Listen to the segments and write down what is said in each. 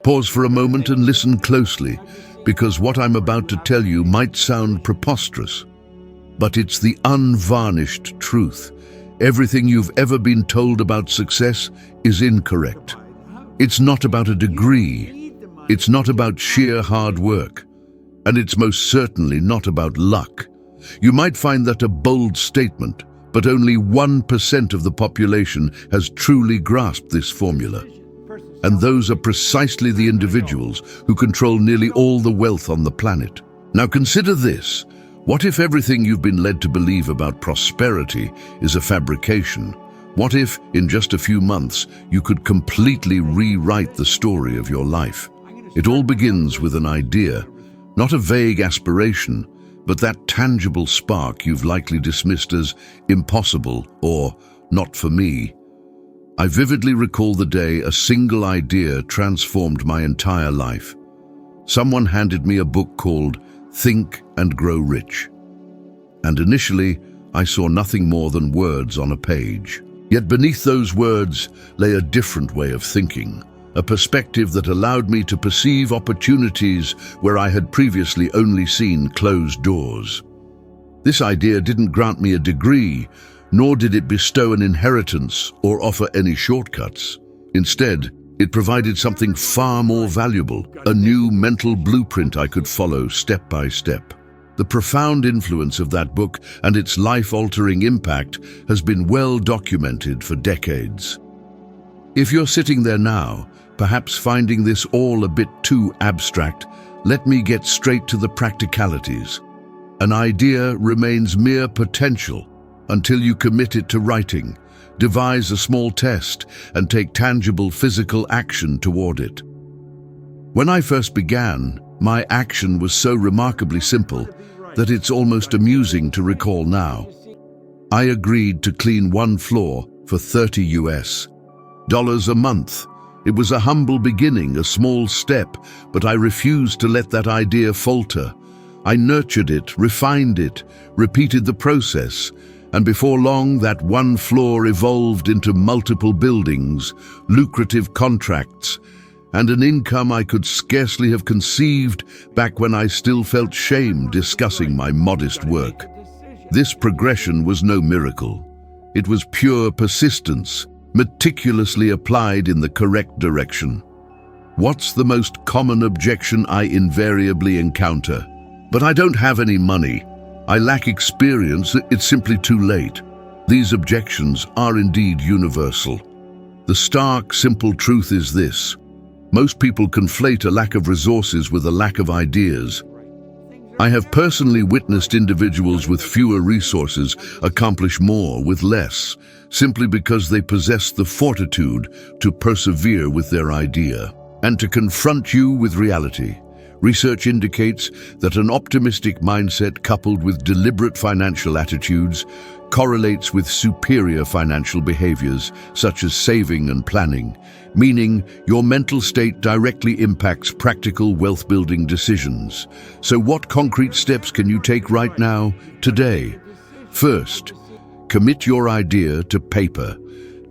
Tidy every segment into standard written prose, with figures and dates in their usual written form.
Pause for a moment and listen closely, because what I'm about to tell you might sound preposterous. But it's the unvarnished truth. Everything you've ever been told about success is incorrect. It's not about a degree. It's not about sheer hard work. And it's most certainly not about luck. You might find that a bold statement, but only 1% of the population has truly grasped this formula. And those are precisely the individuals who control nearly all the wealth on the planet. Now consider this. What if everything you've been led to believe about prosperity is a fabrication? What if, in just a few months, you could completely rewrite the story of your life? It all begins with an idea, not a vague aspiration, but that tangible spark you've likely dismissed as impossible or not for me. I vividly recall the day a single idea transformed my entire life. Someone handed me a book called Think and Grow Rich. And initially, I saw nothing more than words on a page. Yet beneath those words lay a different way of thinking, a perspective that allowed me to perceive opportunities where I had previously only seen closed doors. This idea didn't grant me a degree, nor did it bestow an inheritance or offer any shortcuts. Instead, it provided something far more valuable, a new mental blueprint I could follow step by step. The profound influence of that book and its life-altering impact has been well documented for decades. If you're sitting there now, perhaps finding this all a bit too abstract, let me get straight to the practicalities. An idea remains mere potential until you commit it to writing, devise a small test, and take tangible physical action toward it. When I first began, my action was so remarkably simple that it's almost amusing to recall now. I agreed to clean one floor for $30 a month. It was a humble beginning, a small step, but I refused to let that idea falter. I nurtured it, refined it, repeated the process, and before long that one floor evolved into multiple buildings, lucrative contracts, and an income I could scarcely have conceived back when I still felt shame discussing my modest work. This progression was no miracle. It was pure persistence, meticulously applied in the correct direction. What's the most common objection I invariably encounter? But I don't have any money. I lack experience, it's simply too late. These objections are indeed universal. The stark, simple truth is this. Most people conflate a lack of resources with a lack of ideas. I have personally witnessed individuals with fewer resources accomplish more with less, simply because they possess the fortitude to persevere with their idea and to confront you with reality. Research indicates that an optimistic mindset coupled with deliberate financial attitudes correlates with superior financial behaviors, such as saving and planning, meaning your mental state directly impacts practical wealth-building decisions. So what concrete steps can you take right now, today? First, commit your idea to paper.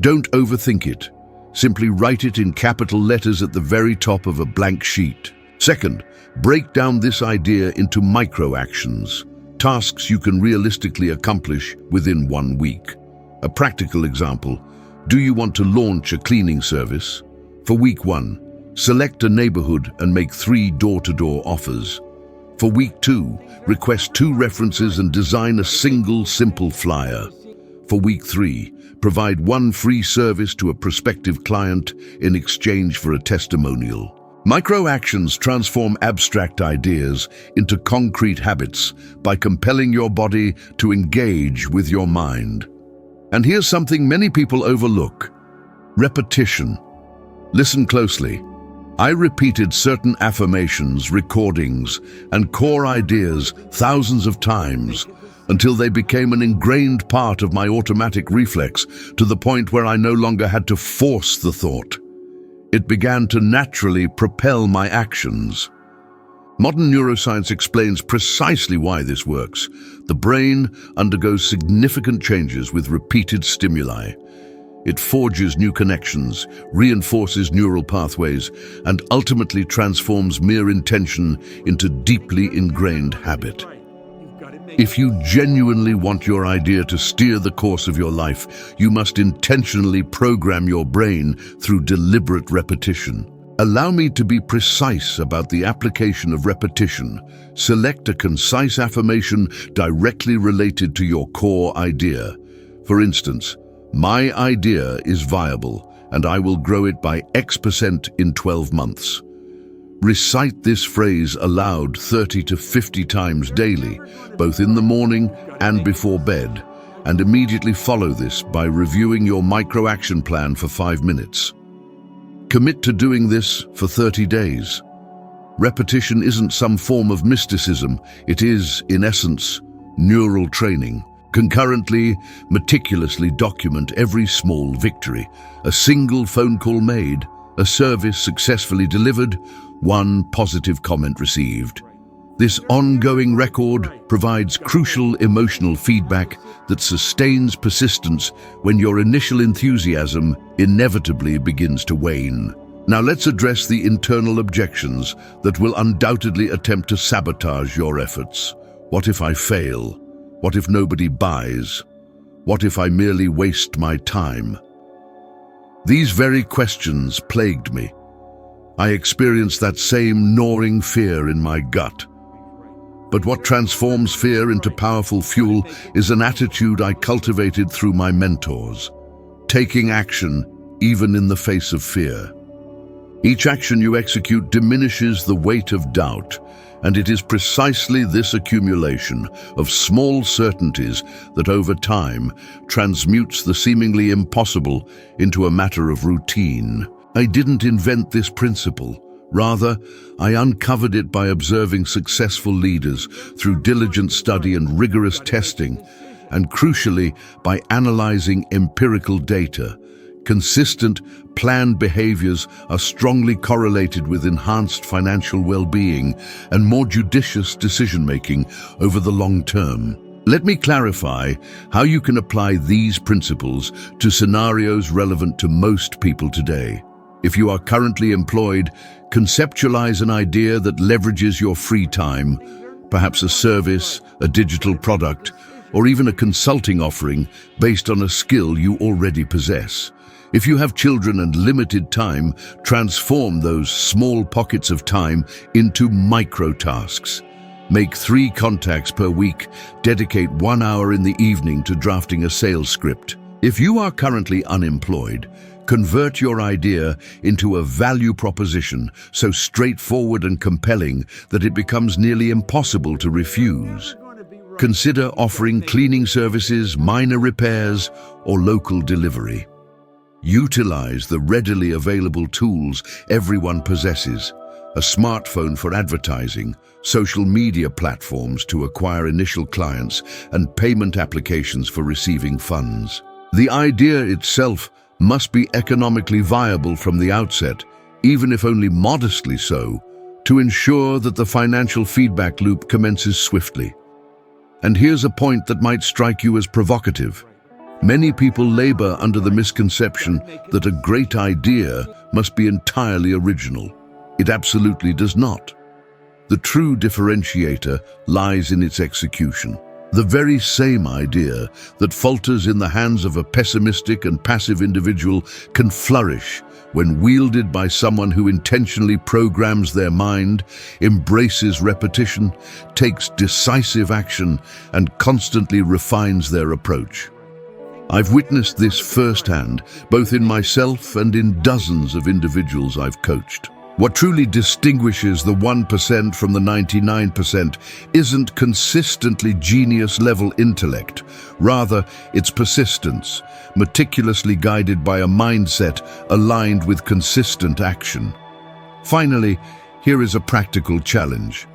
Don't overthink it. Simply write it in capital letters at the very top of a blank sheet. Second, break down this idea into micro-actions, tasks you can realistically accomplish within 1 week. A practical example, do you want to launch a cleaning service? For week 1, select a neighborhood and make 3 door-to-door offers. For week 2, request 2 references and design a single simple flyer. For week 3, provide 1 free service to a prospective client in exchange for a testimonial. Micro-actions transform abstract ideas into concrete habits by compelling your body to engage with your mind. And here's something many people overlook: repetition. Listen closely. I repeated certain affirmations, recordings, and core ideas thousands of times until they became an ingrained part of my automatic reflex, to the point where I no longer had to force the thought. It began to naturally propel my actions. Modern neuroscience explains precisely why this works. The brain undergoes significant changes with repeated stimuli. It forges new connections, reinforces neural pathways, and ultimately transforms mere intention into deeply ingrained habit. If you genuinely want your idea to steer the course of your life, you must intentionally program your brain through deliberate repetition. Allow me to be precise about the application of repetition. Select a concise affirmation directly related to your core idea. For instance, my idea is viable, and I will grow it by X% in 12 months. Recite this phrase aloud 30 to 50 times daily, both in the morning and before bed, and immediately follow this by reviewing your micro-action plan for 5 minutes. Commit to doing this for 30 days. Repetition isn't some form of mysticism, it is, in essence, neural training. Concurrently, meticulously document every small victory, a single phone call made, a service successfully delivered, one positive comment received. This ongoing record provides crucial emotional feedback that sustains persistence when your initial enthusiasm inevitably begins to wane. Now let's address the internal objections that will undoubtedly attempt to sabotage your efforts. What if I fail? What if nobody buys? What if I merely waste my time? These very questions plagued me. I experienced that same gnawing fear in my gut. But what transforms fear into powerful fuel is an attitude I cultivated through my mentors, taking action even in the face of fear. Each action you execute diminishes the weight of doubt, and it is precisely this accumulation of small certainties that over time transmutes the seemingly impossible into a matter of routine. I didn't invent this principle. Rather, I uncovered it by observing successful leaders through diligent study and rigorous testing, and crucially, by analyzing empirical data. Consistent, planned behaviors are strongly correlated with enhanced financial well-being and more judicious decision-making over the long term. Let me clarify how you can apply these principles to scenarios relevant to most people today. If you are currently employed, conceptualize an idea that leverages your free time, perhaps a service, a digital product, or even a consulting offering based on a skill you already possess. If you have children and limited time, transform those small pockets of time into micro-tasks. Make 3 contacts per week, dedicate 1 hour in the evening to drafting a sales script. If you are currently unemployed, convert your idea into a value proposition so straightforward and compelling that it becomes nearly impossible to refuse. Consider offering cleaning services, minor repairs, or local delivery. Utilize the readily available tools everyone possesses: a smartphone for advertising, social media platforms to acquire initial clients, and payment applications for receiving funds. The idea itself must be economically viable from the outset, even if only modestly so, to ensure that the financial feedback loop commences swiftly. And here's a point that might strike you as provocative. Many people labor under the misconception that a great idea must be entirely original. It absolutely does not. The true differentiator lies in its execution. The very same idea that falters in the hands of a pessimistic and passive individual can flourish when wielded by someone who intentionally programs their mind, embraces repetition, takes decisive action, and constantly refines their approach. I've witnessed this firsthand, both in myself and in dozens of individuals I've coached. What truly distinguishes the 1% from the 99% isn't consistently genius-level intellect. Rather, it's persistence, meticulously guided by a mindset aligned with consistent action. Finally, here is a practical challenge.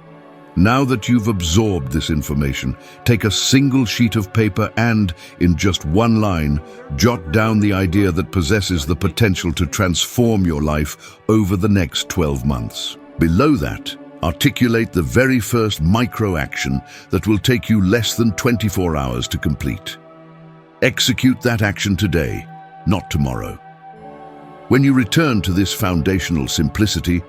Now that you've absorbed this information, take a single sheet of paper and, in just 1 line, jot down the idea that possesses the potential to transform your life over the next 12 months. Below that, articulate the very first micro-action that will take you less than 24 hours to complete. Execute that action today. not tomorrow. When you return to this foundational simplicity,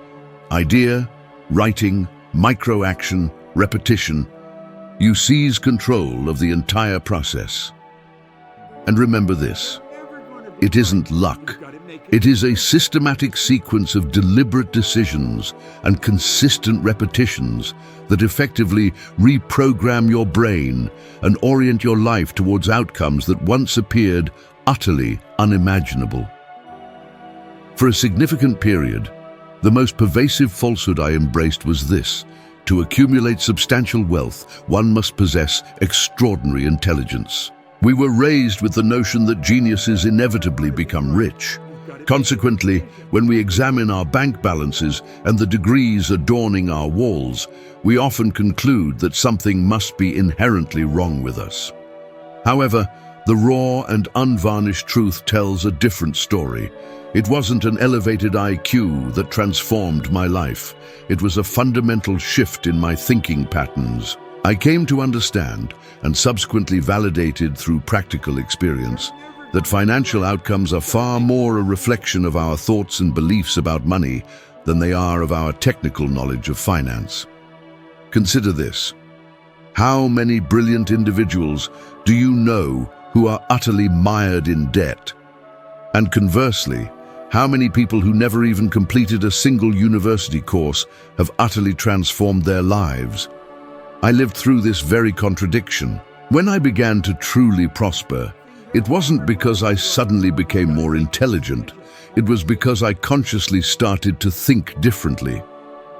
idea, writing, micro-action, repetition, you seize control of the entire process. And remember this, it isn't luck. It is a systematic sequence of deliberate decisions and consistent repetitions that effectively reprogram your brain and orient your life towards outcomes that once appeared utterly unimaginable. For a significant period, the most pervasive falsehood I embraced was this: to accumulate substantial wealth, one must possess extraordinary intelligence. We were raised with the notion that geniuses inevitably become rich. Consequently, when we examine our bank balances and the degrees adorning our walls, we often conclude that something must be inherently wrong with us. However, the raw and unvarnished truth tells a different story. It wasn't an elevated IQ that transformed my life. It was a fundamental shift in my thinking patterns. I came to understand, and subsequently validated through practical experience, that financial outcomes are far more a reflection of our thoughts and beliefs about money than they are of our technical knowledge of finance. Consider this. How many brilliant individuals do you know who are utterly mired in debt? And conversely, how many people who never even completed a single university course have utterly transformed their lives? I lived through this very contradiction. When I began to truly prosper, it wasn't because I suddenly became more intelligent. It was because I consciously started to think differently.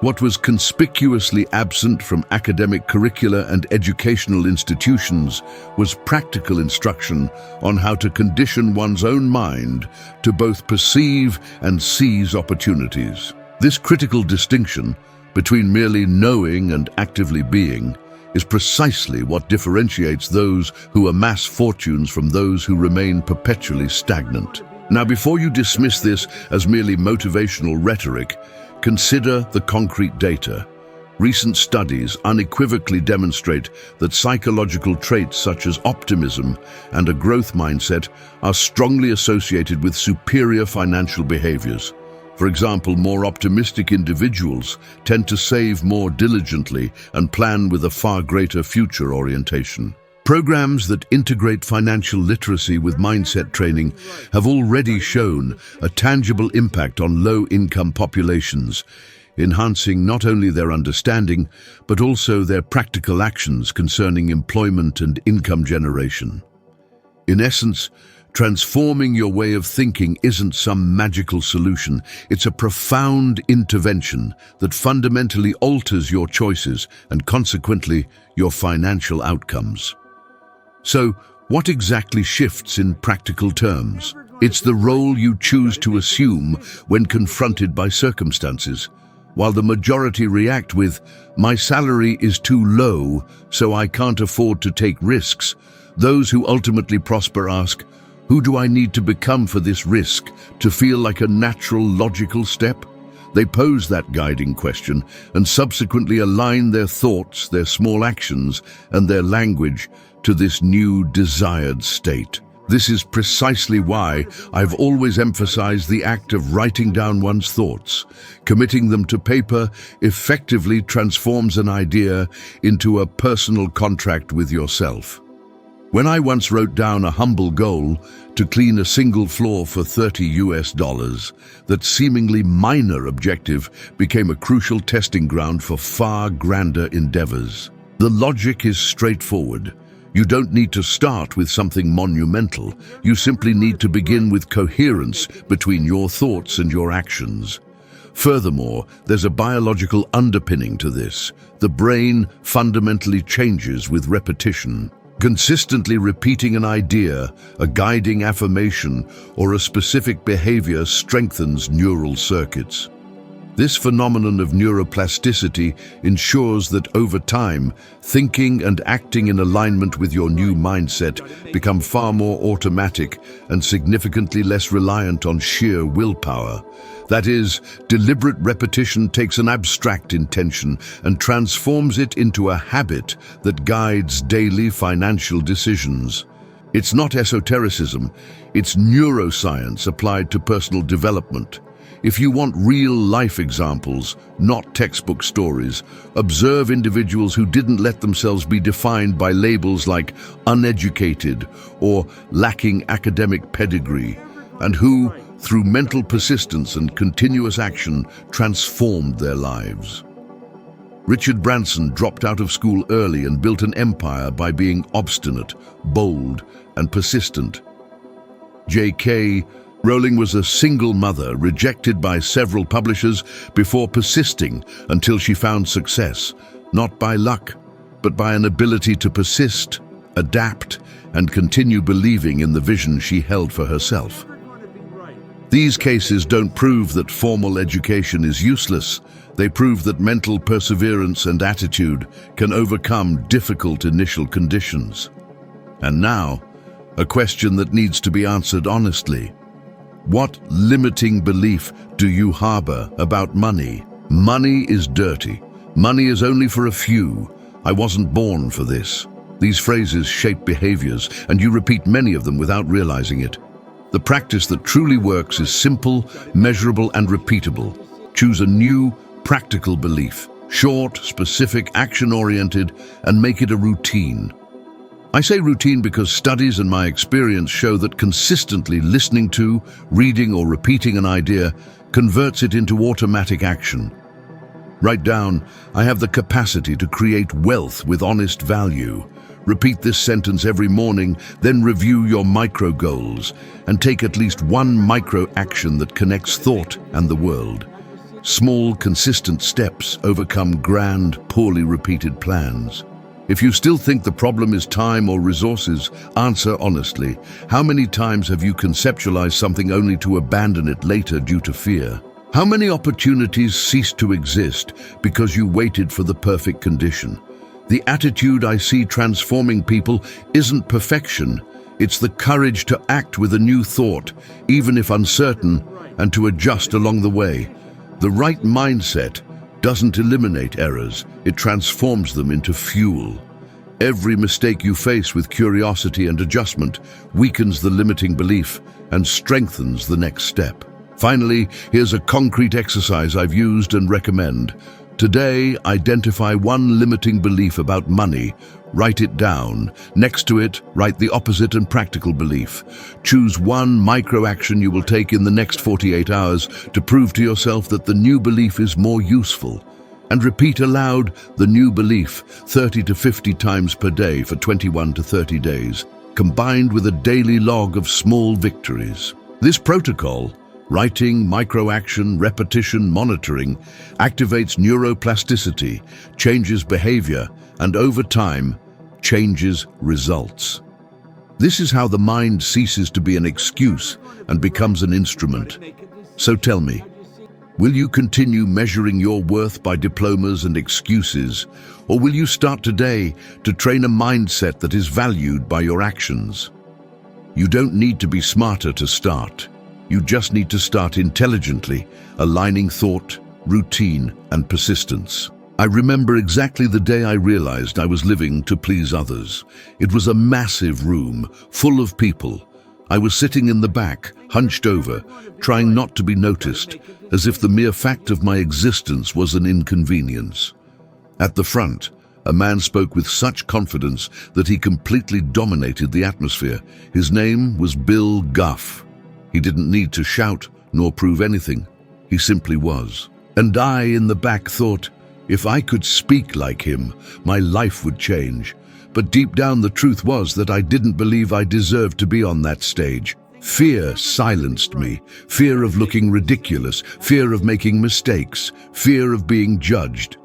What was conspicuously absent from academic curricula and educational institutions was practical instruction on how to condition one's own mind to both perceive and seize opportunities. This critical distinction between merely knowing and actively being is precisely what differentiates those who amass fortunes from those who remain perpetually stagnant. Now, before you dismiss this as merely motivational rhetoric, consider the concrete data. Recent studies unequivocally demonstrate that psychological traits such as optimism and a growth mindset are strongly associated with superior financial behaviors. For example, more optimistic individuals tend to save more diligently and plan with a far greater future orientation. Programs that integrate financial literacy with mindset training have already shown a tangible impact on low-income populations, enhancing not only their understanding, but also their practical actions concerning employment and income generation. In essence, transforming your way of thinking isn't some magical solution. It's a profound intervention that fundamentally alters your choices and consequently your financial outcomes. So, what exactly shifts in practical terms? It's the role you choose to assume when confronted by circumstances. While the majority react with, "My salary is too low, so I can't afford to take risks," those who ultimately prosper ask, "Who do I need to become for this risk to feel like a natural, logical step?" They pose that guiding question and subsequently align their thoughts, their small actions, and their language to this new desired state. This is precisely why I've always emphasized the act of writing down one's thoughts. Committing them to paper effectively transforms an idea into a personal contract with yourself. When I once wrote down a humble goal to clean a single floor for $30, that seemingly minor objective became a crucial testing ground for far grander endeavors. The logic is straightforward. You don't need to start with something monumental. You simply need to begin with coherence between your thoughts and your actions. Furthermore, there's a biological underpinning to this. The brain fundamentally changes with repetition. Consistently repeating an idea, a guiding affirmation, or a specific behavior strengthens neural circuits. This phenomenon of neuroplasticity ensures that over time, thinking and acting in alignment with your new mindset become far more automatic and significantly less reliant on sheer willpower. That is, deliberate repetition takes an abstract intention and transforms it into a habit that guides daily financial decisions. It's not esotericism, it's neuroscience applied to personal development. If you want real-life examples, not textbook stories, observe individuals who didn't let themselves be defined by labels like uneducated or lacking academic pedigree, and who, through mental persistence and continuous action, transformed their lives. Richard Branson dropped out of school early and built an empire by being obstinate, bold, and persistent. J.K. Rowling was a single mother, rejected by several publishers before persisting until she found success, not by luck, but by an ability to persist, adapt, and continue believing in the vision she held for herself. These cases don't prove that formal education is useless. They prove that mental perseverance and attitude can overcome difficult initial conditions. And now, a question that needs to be answered honestly. What limiting belief do you harbor about money? Money is dirty. Money is only for a few. I wasn't born for this. These phrases shape behaviors, and you repeat many of them without realizing it. The practice that truly works is simple, measurable, and repeatable. Choose a new, practical belief, short, specific, action-oriented, and make it a routine. I say routine because studies and my experience show that consistently listening to, reading, or repeating an idea converts it into automatic action. Write down, I have the capacity to create wealth with honest value. Repeat this sentence every morning, then review your micro goals and take at least one micro action that connects thought and the world. Small, consistent steps overcome grand, poorly repeated plans. If you still think the problem is time or resources, answer honestly. How many times have you conceptualized something only to abandon it later due to fear? How many opportunities ceased to exist because you waited for the perfect condition? The attitude I see transforming people isn't perfection. It's the courage to act with a new thought, even if uncertain, and to adjust along the way. The right mindset doesn't eliminate errors, it transforms them into fuel. Every mistake you face with curiosity and adjustment weakens the limiting belief and strengthens the next step. Finally, here's a concrete exercise I've used and recommend. Today, identify one limiting belief about money. Write it down. Next to it, write the opposite and practical belief. Choose one micro-action you will take in the next 48 hours to prove to yourself that the new belief is more useful. And repeat aloud the new belief 30 to 50 times per day for 21 to 30 days, combined with a daily log of small victories. This protocol, writing, micro-action, repetition, monitoring, activates neuroplasticity, changes behavior, and over time, changes results. This is how the mind ceases to be an excuse and becomes an instrument. So tell me, will you continue measuring your worth by diplomas and excuses, or will you start today to train a mindset that is valued by your actions? You don't need to be smarter to start. You just need to start intelligently, aligning thought, routine, and persistence. I remember exactly the day I realized I was living to please others. It was a massive room, full of people. I was sitting in the back, hunched over, trying not to be noticed, as if the mere fact of my existence was an inconvenience. At the front, a man spoke with such confidence that he completely dominated the atmosphere. His name was Bill Guff. He didn't need to shout nor prove anything. He simply was. And I, in the back, thought, if I could speak like him, my life would change. But deep down, the truth was that I didn't believe I deserved to be on that stage. Fear silenced me. Fear of looking ridiculous, fear of making mistakes, fear of being judged.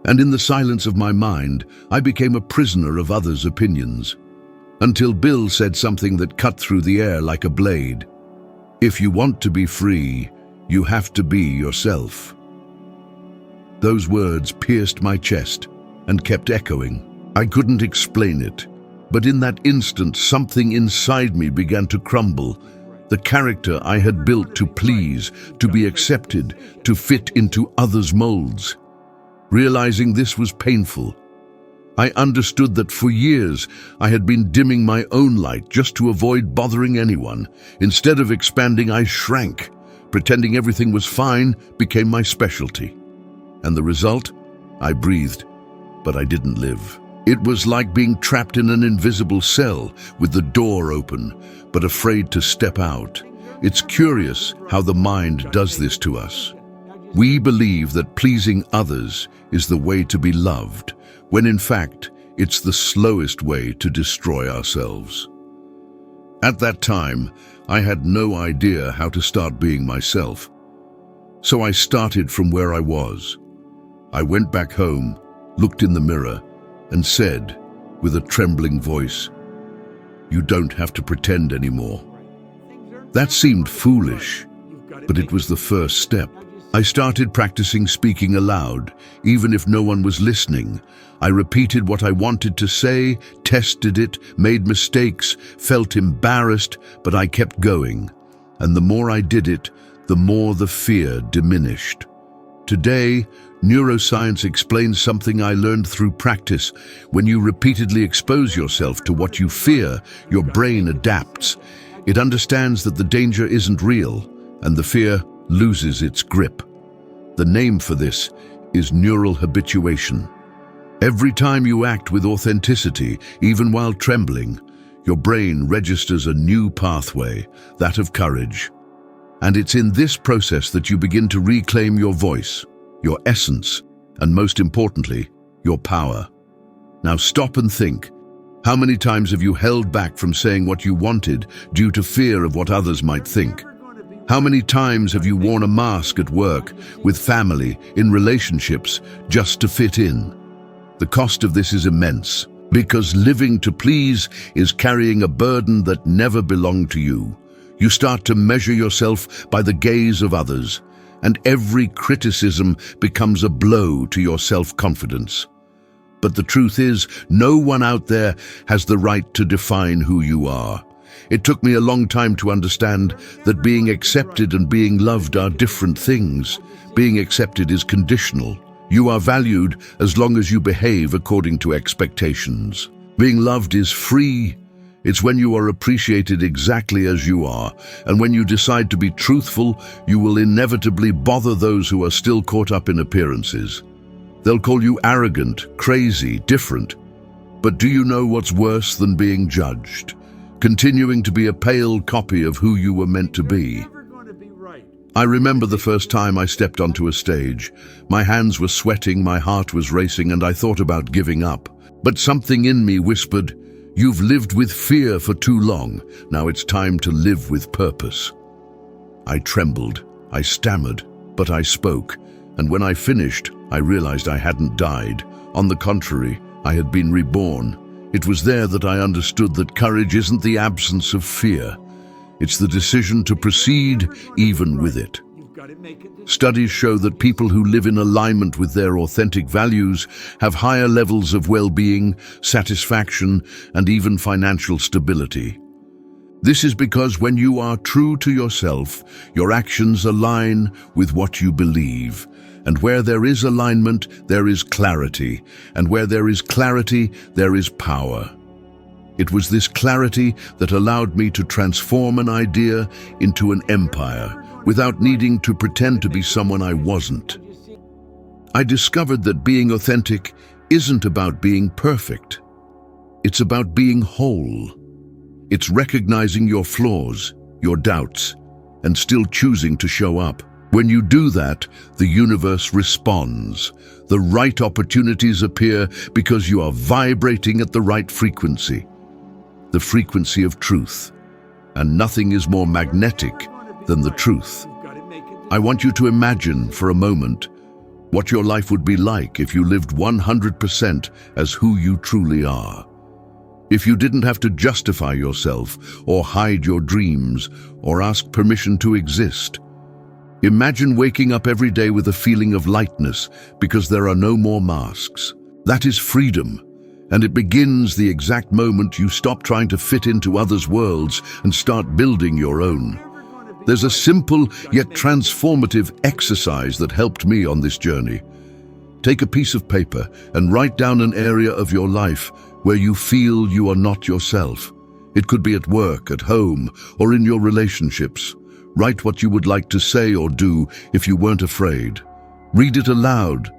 And in the silence of my mind, I became a prisoner of others' opinions. Until Bill said something that cut through the air like a blade. If you want to be free, you have to be yourself. Those words pierced my chest and kept echoing. I couldn't explain it, but in that instant, something inside me began to crumble. The character I had built to please, to be accepted, to fit into others' molds. Realizing this was painful, I understood that for years I had been dimming my own light just to avoid bothering anyone. Instead of expanding, I shrank. Pretending everything was fine became my specialty. And the result? I breathed, but I didn't live. It was like being trapped in an invisible cell with the door open, but afraid to step out. It's curious how the mind does this to us. We believe that pleasing others is the way to be loved, when in fact, it's the slowest way to destroy ourselves. At that time, I had no idea how to start being myself. So I started from where I was. I went back home, looked in the mirror, and said, with a trembling voice, "You don't have to pretend anymore." That seemed foolish, but it was the first step. I started practicing speaking aloud, even if no one was listening. I repeated what I wanted to say, tested it, made mistakes, felt embarrassed, but I kept going. And the more I did it, the more the fear diminished. Today, neuroscience explains something I learned through practice. When you repeatedly expose yourself to what you fear, your brain adapts. It understands that the danger isn't real, and the fear loses its grip. The name for this is neural habituation. Every time you act with authenticity, even while trembling, your brain registers a new pathway, that of courage. And it's in this process that you begin to reclaim your voice, your essence, and most importantly, your power. Now stop and think. How many times have you held back from saying what you wanted due to fear of what others might think? How many times have you worn a mask at work, with family, in relationships, just to fit in? The cost of this is immense, because living to please is carrying a burden that never belonged to you. You start to measure yourself by the gaze of others, and every criticism becomes a blow to your self-confidence. But the truth is, no one out there has the right to define who you are. It took me a long time to understand that being accepted and being loved are different things. Being accepted is conditional. You are valued as long as you behave according to expectations. Being loved is free. It's when you are appreciated exactly as you are, and when you decide to be truthful, you will inevitably bother those who are still caught up in appearances. They'll call you arrogant, crazy, different. But do you know what's worse than being judged? Continuing to be a pale copy of who you were meant to be. I remember the first time I stepped onto a stage. My hands were sweating, my heart was racing, and I thought about giving up. But something in me whispered, "You've lived with fear for too long. Now it's time to live with purpose." I trembled, I stammered, but I spoke. And when I finished, I realized I hadn't died. On the contrary, I had been reborn. It was there that I understood that courage isn't the absence of fear. It's the decision to proceed even with it. Studies show that people who live in alignment with their authentic values have higher levels of well-being, satisfaction, and even financial stability. This is because when you are true to yourself, your actions align with what you believe. And where there is alignment, there is clarity. And where there is clarity, there is power. It was this clarity that allowed me to transform an idea into an empire, without needing to pretend to be someone I wasn't. I discovered that being authentic isn't about being perfect. It's about being whole. It's recognizing your flaws, your doubts, and still choosing to show up. When you do that, the universe responds. The right opportunities appear because you are vibrating at the right frequency. The frequency of truth. And nothing is more magnetic than the truth. I want you to imagine for a moment what your life would be like if you lived 100% as who you truly are. If you didn't have to justify yourself or hide your dreams or ask permission to exist. Imagine waking up every day with a feeling of lightness because there are no more masks. That is freedom, and it begins the exact moment you stop trying to fit into others' worlds and start building your own. There's a simple yet transformative exercise that helped me on this journey. Take a piece of paper and write down an area of your life where you feel you are not yourself. It could be at work, at home, or in your relationships. Write what you would like to say or do if you weren't afraid. Read it aloud.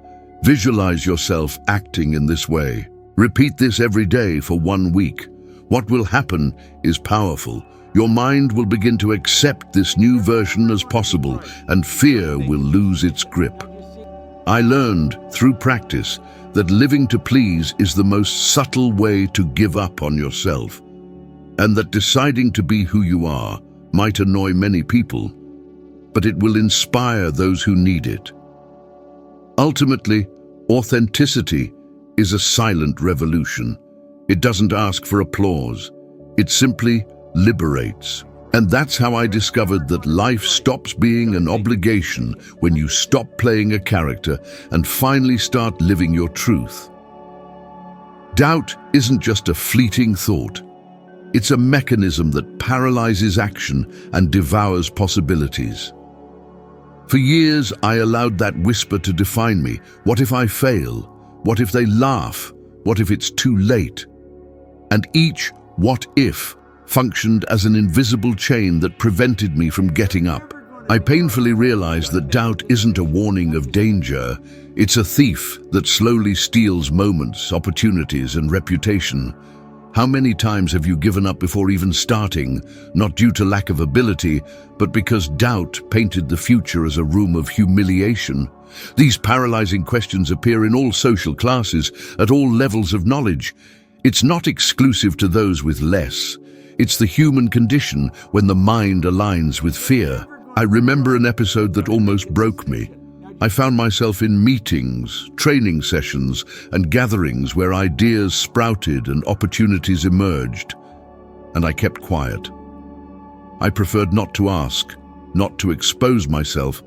Visualize yourself acting in this way. Repeat this every day for 1 week. What will happen is powerful. Your mind will begin to accept this new version as possible, and fear will lose its grip. I learned through practice that living to please is the most subtle way to give up on yourself, and that deciding to be who you are might annoy many people, but it will inspire those who need it. Ultimately, authenticity is a silent revolution. It doesn't ask for applause. It simply liberates. And that's how I discovered that life stops being an obligation when you stop playing a character and finally start living your truth. Doubt isn't just a fleeting thought. It's a mechanism that paralyzes action and devours possibilities. For years, I allowed that whisper to define me. What if I fail? What if they laugh? What if it's too late? And each what if functioned as an invisible chain that prevented me from getting up. I painfully realized that doubt isn't a warning of danger. It's a thief that slowly steals moments, opportunities, and reputation. How many times have you given up before even starting, not due to lack of ability, but because doubt painted the future as a room of humiliation? These paralyzing questions appear in all social classes, at all levels of knowledge. It's not exclusive to those with less. It's the human condition when the mind aligns with fear. I remember an episode that almost broke me. I found myself in meetings, training sessions, and gatherings where ideas sprouted and opportunities emerged, and I kept quiet. I preferred not to ask, not to expose myself,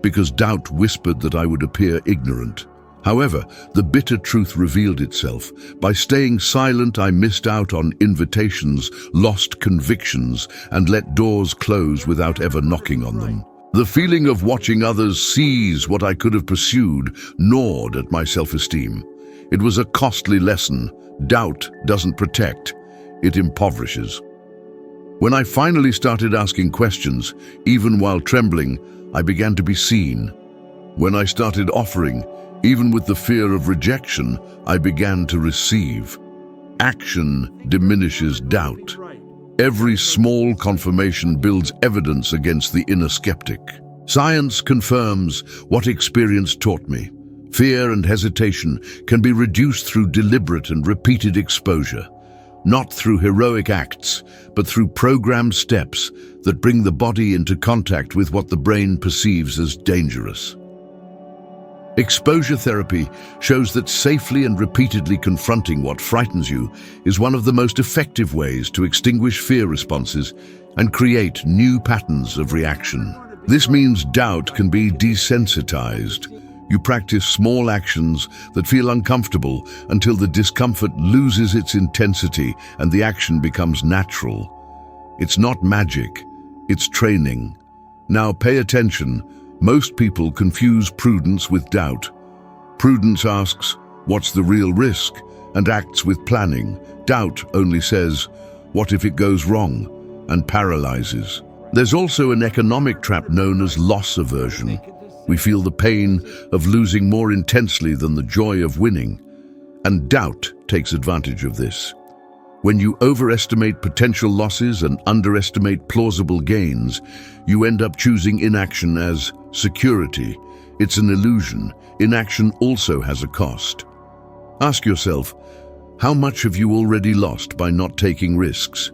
because doubt whispered that I would appear ignorant. However, the bitter truth revealed itself. By staying silent, I missed out on invitations, lost convictions, and let doors close without ever knocking on them. The feeling of watching others seize what I could have pursued gnawed at my self-esteem. It was a costly lesson. Doubt doesn't protect, it impoverishes. When I finally started asking questions, even while trembling, I began to be seen. When I started offering, even with the fear of rejection, I began to receive. Action diminishes doubt. Every small confirmation builds evidence against the inner skeptic. Science confirms what experience taught me. Fear and hesitation can be reduced through deliberate and repeated exposure, not through heroic acts, but through programmed steps that bring the body into contact with what the brain perceives as dangerous. Exposure therapy shows that safely and repeatedly confronting what frightens you is one of the most effective ways to extinguish fear responses and create new patterns of reaction. This means doubt can be desensitized. You practice small actions that feel uncomfortable until the discomfort loses its intensity and the action becomes natural. It's not magic, it's training. Now pay attention. Most people confuse prudence with doubt. Prudence asks, what's the real risk, and acts with planning. Doubt only says, what if it goes wrong, and paralyzes. There's also an economic trap known as loss aversion. We feel the pain of losing more intensely than the joy of winning, and doubt takes advantage of this. When you overestimate potential losses and underestimate plausible gains, you end up choosing inaction as security. It's an illusion. Inaction also has a cost. Ask yourself, how much have you already lost by not taking risks?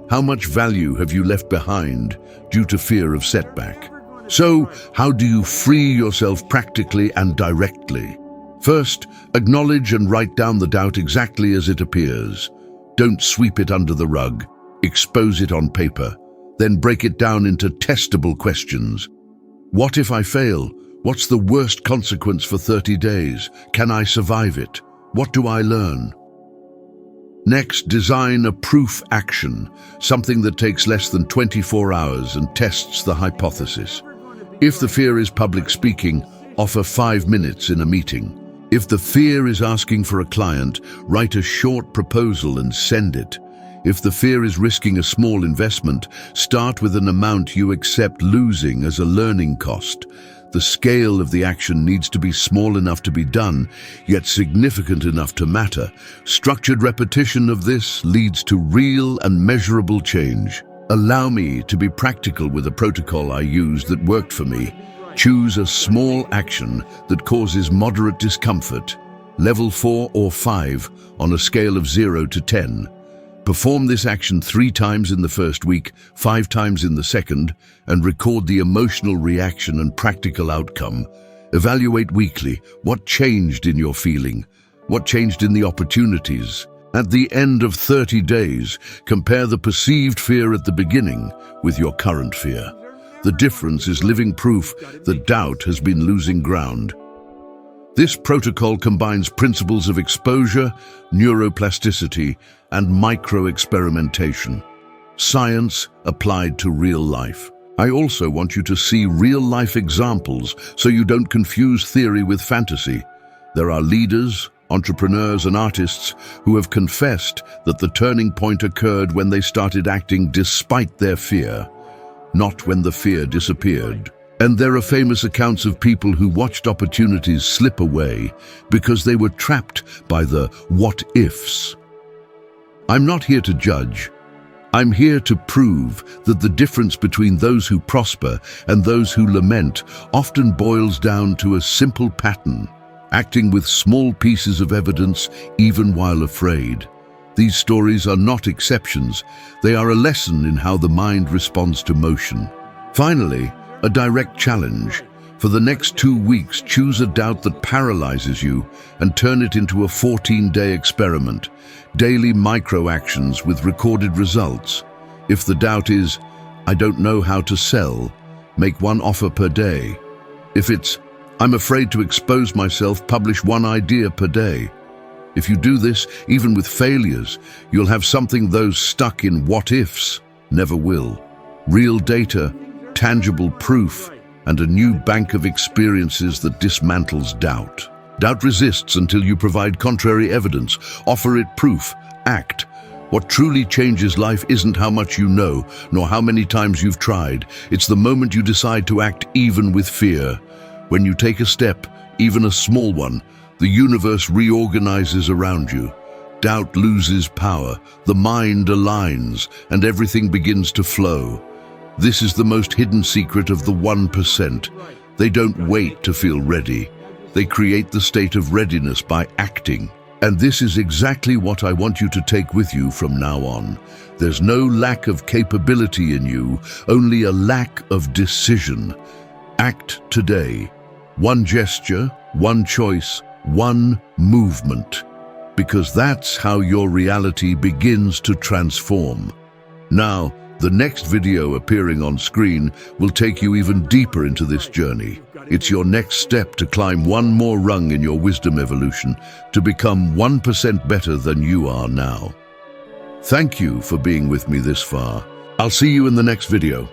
How much value have you left behind due to fear of setback? So, how do you free yourself practically and directly? First, acknowledge and write down the doubt exactly as it appears. Don't sweep it under the rug. Expose it on paper. Then break it down into testable questions. What if I fail? What's the worst consequence for 30 days? Can I survive it? What do I learn? Next, design a proof action, something that takes less than 24 hours and tests the hypothesis. If the fear is public speaking, offer 5 minutes in a meeting. If the fear is asking for a client, write a short proposal and send it. If the fear is risking a small investment, start with an amount you accept losing as a learning cost. The scale of the action needs to be small enough to be done, yet significant enough to matter. Structured repetition of this leads to real and measurable change. Allow me to be practical with a protocol I used that worked for me. Choose a small action that causes moderate discomfort, level 4 or 5 on a scale of 0 to 10. Perform this action 3 times in the first week, 5 times in the second, and record the emotional reaction and practical outcome. Evaluate weekly what changed in your feeling, what changed in the opportunities. At the end of 30 days, compare the perceived fear at the beginning with your current fear. The difference is living proof that doubt has been losing ground. This protocol combines principles of exposure, neuroplasticity, and micro-experimentation. Science applied to real life. I also want you to see real-life examples so you don't confuse theory with fantasy. There are leaders, entrepreneurs, and artists who have confessed that the turning point occurred when they started acting despite their fear, not when the fear disappeared. And there are famous accounts of people who watched opportunities slip away because they were trapped by the what-ifs. I'm not here to judge. I'm here to prove that the difference between those who prosper and those who lament often boils down to a simple pattern, acting with small pieces of evidence even while afraid. These stories are not exceptions. They are a lesson in how the mind responds to motion. Finally, a direct challenge. For the next 2 weeks, choose a doubt that paralyzes you and turn it into a 14-day experiment. Daily micro-actions with recorded results. If the doubt is, I don't know how to sell, make 1 offer per day. If it's, I'm afraid to expose myself, publish 1 idea per day. If you do this, even with failures, you'll have something those stuck in what-ifs never will. Real data, tangible proof, and a new bank of experiences that dismantles doubt. Doubt resists until you provide contrary evidence, offer it proof, act. What truly changes life isn't how much you know, nor how many times you've tried. It's the moment you decide to act even with fear. When you take a step, even a small one, the universe reorganizes around you. Doubt loses power, the mind aligns, and everything begins to flow. This is the most hidden secret of the 1%. They don't wait to feel ready. They create the state of readiness by acting. And this is exactly what I want you to take with you from now on. There's no lack of capability in you, only a lack of decision. Act today. 1 gesture, 1 choice, 1 movement. Because that's how your reality begins to transform. Now, the next video appearing on screen will take you even deeper into this journey. It's your next step to climb 1 more rung in your wisdom evolution, to become 1% better than you are now. Thank you for being with me this far. I'll see you in the next video.